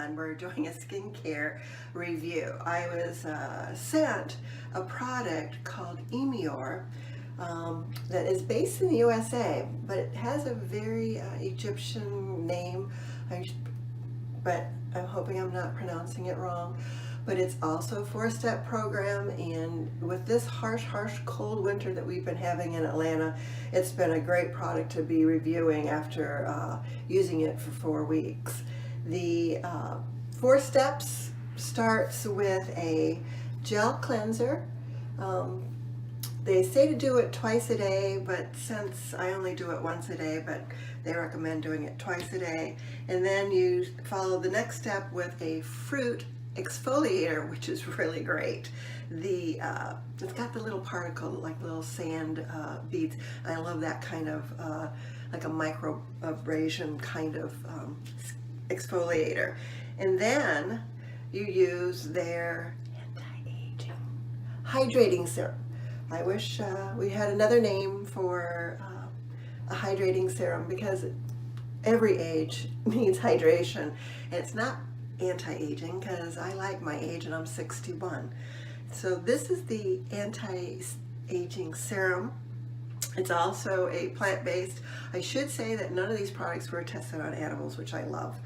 and we're doing a skincare review. I was sent a product called Emior that is based in the USA, but it has a very Egyptian name, but I'm hoping I'm not pronouncing it wrong. But it's also a 4-step program, and with this harsh cold winter that we've been having in Atlanta, it's been a great product to be reviewing after using it for 4 weeks. The 4 steps starts with a gel cleanser. They say to do it twice a day, but since I only do it once a day, but they recommend doing it twice a day. And then you follow the next step with a fruit exfoliator, which is really great. It's got the little particle, like little sand beads. I love that kind of like a microabrasion kind of exfoliator. And then you use their anti-aging hydrating serum. I wish we had another name for a hydrating serum, because every age needs hydration, and it's not anti-aging because I like my age and I'm 61. So this is the anti-aging serum. It's also a plant-based. I should say that none of these products were tested on animals, which I love.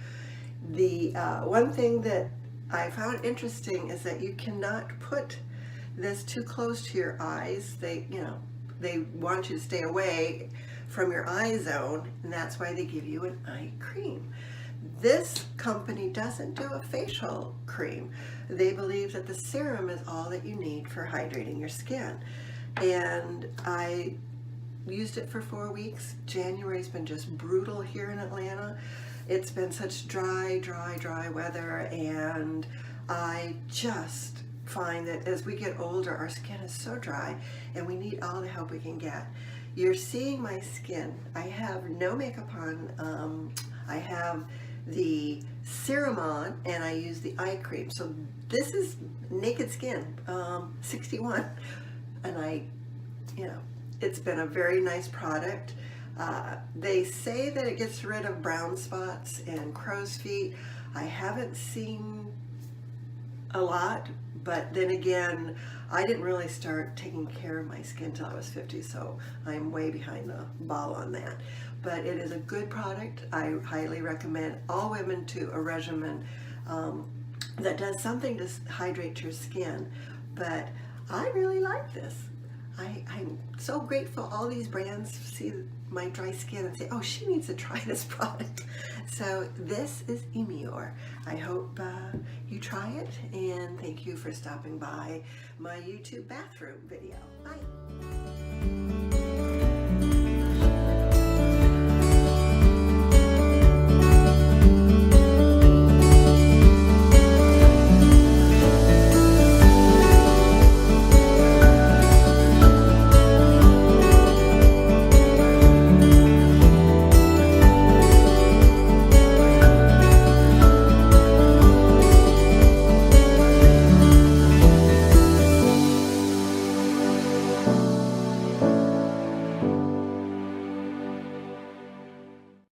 The one thing that I found interesting is that you cannot put this too close to your eyes. They want you to stay away from your eye zone, and that's why they give you an eye cream. This company doesn't do a facial cream. They believe that the serum is all that you need for hydrating your skin. And I used it for 4 weeks. January's been just brutal here in Atlanta. It's been such dry weather, and I just find that as we get older, our skin is so dry and we need all the help we can get. You're seeing my skin. I have no makeup on. I have the serum on, and I use the eye cream. So this is naked skin, 61, and it's been a very nice product. They say that it gets rid of brown spots and crow's feet. I haven't seen a lot, but then again, I didn't really start taking care of my skin until I was 50, so I'm way behind the ball on that. But it is a good product. I highly recommend all women to a regimen that does something to hydrate your skin. But I really like this. I'm so grateful all these brands see my dry skin and say, oh, she needs to try this product. So this is Emior. I hope you try it, and thank you for stopping by my YouTube bathroom video. Bye.